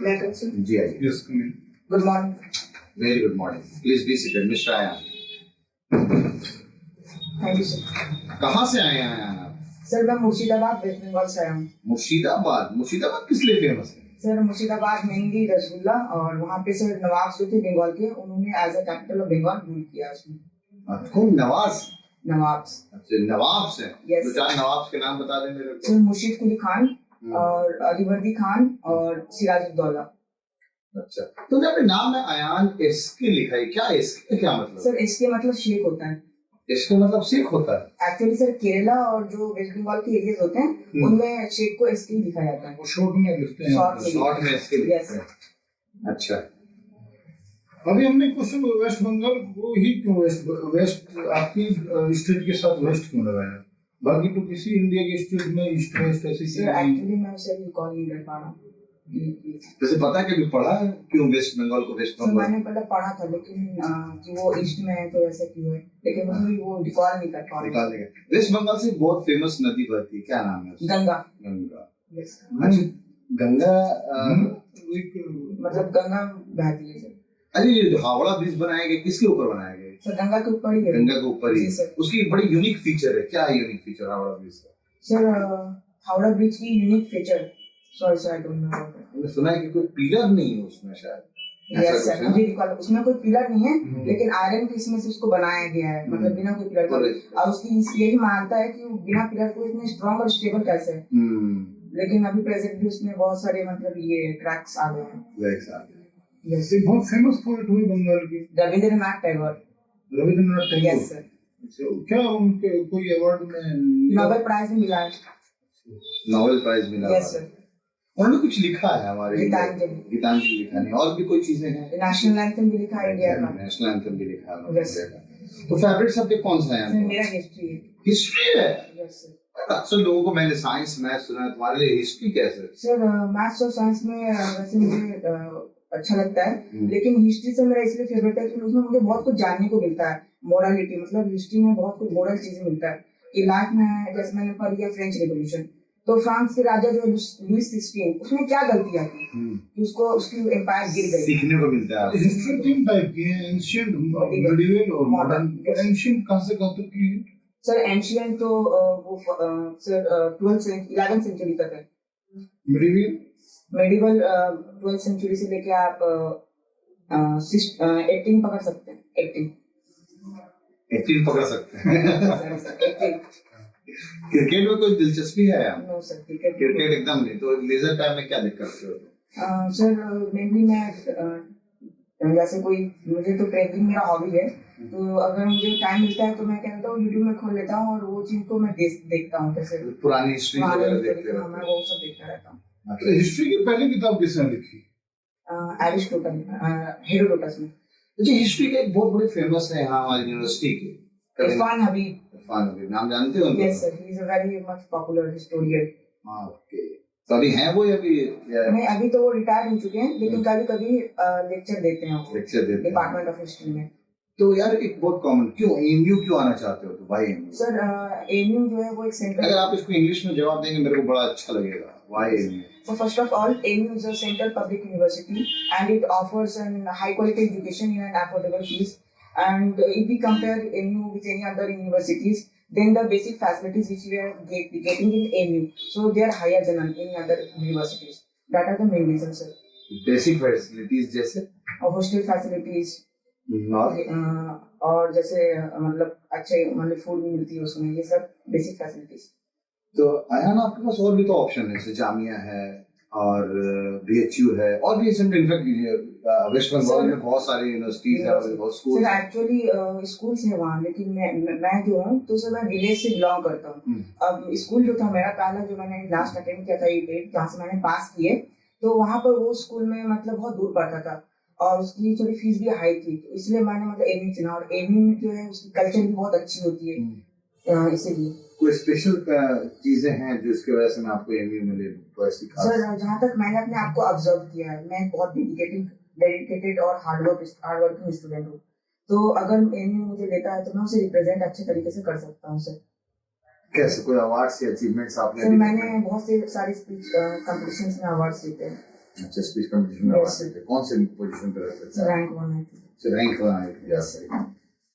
मैं कंसर्न जी आइए। Yes, come in. Good morning very good morning, please be seated mister Ayaan. Thank you sir. कहाँ से आए हैं आयान आप? सर मैं मुर्शिदाबाद वेस्ट बंगाल से आया हूँ। मुर्शिदाबाद। मुर्शिदाबाद किस लिए फेमस है? सर मुर्शिदाबाद मेनली रसगुल्ला और वहाँ पे सर नवाब जो थे बंगाल के उन्होंने as a capital of Bengal rule किया उसमें। कौन नवाज? नवाब। अच्छा नवाब से। Yes. तो चार नवाब के नाम बता दें मेरे को। सर मुर्शिद कुली खान और अलीवर्दी खान और सिराजुद्दौला। अच्छा, तुमने अपने नाम में आयान एसके लिखा है, क्या एसके क्या मतलब? सर इसके मतलब शेख होता है। इसके मतलब सिख होता है? एक्चुअली सर केरला और जो वेस्ट बंगाल के एरियाज होते हैं उनमें शेख को एसके ही लिखा जाता है। वो शॉर्ट में लिखते हैं। शॉर्ट में एसके लिखते Yes. हैं। अच्छा, अभी हमने क्वेश्चन वेस्ट बंगाल वो ही क्यों वेस्ट आपकी स्टेट के साथ वेस्ट क्यों लगाया? बाकी तो किसी इंडिया के स्टेट में ईस्ट वेस्ट ऐसी चीजें सर नहीं। एक्चुअली मैं उसे रिकॉल नहीं कर पा रहा हूँ। वैसे पता है कभी पढ़ा है क्यों वेस्ट बंगाल को वेस्ट सर बंगाल? मैंने पहले पढ़ा था लेकिन कि वो ईस्ट में है तो ऐसा क्यों है, लेकिन मुझे वो रिकॉल नहीं कर पा रहा। निकाल देगा। वेस्ट बंगाल से बहुत फेमस नदी बहती है, क्या नाम है उसका? गंगा। गंगा। Yes. अच्छा, गंगा मतलब गंगा बहती है सर। अरे ये जो हावड़ा ब्रिज बनाया गया किसके ऊपर बनाया गया? सर गंगा के ऊपर ही है। गंगा के ऊपर ही। जी सर। उसकी बड़ी यूनिक फीचर है, क्या है यूनिक फीचर हावड़ा ब्रिज का? सर हावड़ा ब्रिज की unique feature sorry sir I don't know about it. मैंने सुना है कि कोई पिलर नहीं है उसमें शायद। यस सर मुझे रिकॉल उसमें कोई पिलर नहीं है लेकिन आयरन के इसमें से उसको बनाया गया है, मतलब बिना कोई पिलर के। और उसकी यही मानता है कि वो बिना पिलर को इतने स्ट्रांग और स्टेबल कैसे है। लेकिन अभी प्रेजेंटली उसमें बहुत सारे मतलब ये क्रैक्स आ गए हैं। यस, एक बहुत फेमस पोएट हुई बंगाल की रविंद्रनाथ टैगोर। रविंद्रनाथ टैगोर। Yes sir. क्या उनके कोई अवार्ड में नोबेल प्राइज मिला है। नोबेल प्राइज मिला? Yes sir. उन्होंने कुछ लिखा है हमारे गीतांजलि। गीतांजलि लिखा नहीं, और भी कोई चीजें हैं? नेशनल एंथम भी लिखा है इंडिया का। नेशनल एंथम भी लिखा है Yes. इंडिया का। तो फेवरेट सब्जेक्ट कौन सा है? सर मेरा हिस्ट्री है। हिस्ट्री है? Yes sir. अक्सर लोगों को मैंने साइंस मैथ सुना है, तुम्हारे लिए हिस्ट्री कैसे? सर मैथ्स और साइंस में वैसे मुझे अच्छा लगता है लेकिन हिस्ट्री से मेरा इसलिए फेवरेट है कि उसमें मुझे बहुत कुछ जानने को मिलता है। मोरालिटी मतलब हिस्ट्री में बहुत कुछ मोरल चीजें मिलता है कि लाइफ में जैसे मैंने पढ़ लिया फ्रेंच रेवोल्यूशन, तो फ्रांस के राजा जो लुईस 16 उसमें क्या गलतियां की कि उसको उसकी एम्पायर गिर गई। सीखने को मिलता है। हिस्ट्री तीन टाइप की है, एंशिएंट, मिडिवल और मॉडर्न। एंशिएंट कहां से कहां तक की है? सर एंशिएंट तो वो सर 11th सेंचुरी तक है। मिडिवल मेडिवल 12th सेंचुरी से लेके आप 18 पकड़ सकते हैं। 18 पकड़ सकते हैं। 18 क्रिकेट में कोई दिलचस्पी है? नो सर क्रिकेट एकदम नहीं। तो लेजर टाइम में क्या दिक्कत करते हो? सर मेनली मैं जैसे कोई मुझे तो ट्रैवलिंग मेरा हॉबी है, तो अगर मुझे टाइम मिलता है तो मैं क्या करता हूँ यूट्यूब में खोल लेता हूँ और वो चीज को मैं देखता हूँ। जैसे पुरानी हिस्ट्री वगैरह देखते रहते मैं वो सब देखता रहता हूँ। तो हिस्ट्री की पहली किताब किसने लिखी? एरिस्टोटल हेरोडोटस में। अच्छा, हिस्ट्री के एक बहुत बड़े फेमस है यहाँ हमारी यूनिवर्सिटी के, इरफान हबीब। इरफान हबीब नाम जानते हो? Yes sir, he is a very much popular historian. हाँ ओके। तो अभी हैं वो या अभी? नहीं अभी तो वो रिटायर हो चुके हैं लेकिन कभी कभी लेक्चर देते हैं वो डिपार्टमेंट ऑफ हिस्ट्री में। तो यार एक बहुत कॉमन, क्यों एएमयू क्यों आना चाहते हो? तो भाई एएमयू सर एएमयू जो है वो एक सेंट्रल, अगर आप इसको इंग्लिश में जवाब देंगे मेरे को बड़ा अच्छा लगेगा। Why AMU? So first of all, AIMU is a central public university and it offers a high quality education in an affordable fees. And if we compare AIMU with any other universities, then the basic facilities which we are getting in AIMU, so they are higher than any other universities. That are the main reasons, sir. Basic facilities जैसे hostel facilities और जैसे मतलब अच्छे मतलब food मिलती है उसमें, ये सब बेसिक फैसिलिटीज। तो आया ना आपके पास और भी तो ऑप्शन है, जैसे जामिया है और बीएचयू है और भी इनफैक्ट वेस्ट बंगाल में बहुत सारी यूनिवर्सिटीज है और बहुत स्कूल सर एक्चुअली स्कूल्स है वहाँ, लेकिन मैं जो हूँ तो सर मैं विलेज से बिलोंग करता हूँ। अब स्कूल जो था मेरा पहला जो मैंने लास्ट अटेंड किया था 8 जहाँ से मैंने पास किए, तो वहाँ पर वो स्कूल में मतलब बहुत दूर पड़ता था और उसकी थोड़ी फीस भी हाई थी, तो इसलिए मैंने मतलब एएमयू चुना। और एएमयू में जो है उसकी कल्चर भी बहुत अच्छी होती है, इसीलिए। कोई स्पेशल चीजें हैं जो इसकी वजह से मैं आपको एएमयू मिले तो ऐसी खास? सर जहाँ तक मैंने अपने आप को ऑब्जर्व किया है, मैं बहुत डेडिकेटेड और हार्डवर्किंग स्टूडेंट हूँ, तो अगर एएमयू मुझे लेता है तो मैं उसे रिप्रेजेंट अच्छे तरीके से कर सकता हूँ सर। कैसे कोई अवार्ड्स या अचीवमेंट्स आपने सर अभी मैंने बहुत से सारे स्पीच कंपटीशंस में अवार्ड्स जीते हैं, अच्छा स्पीच कंपटीशन में Yes, अवार्ड जीते कौन से पोजीशन पे रहते थे रैंक 1 है। रैंक 1 आए थे Yes, sir.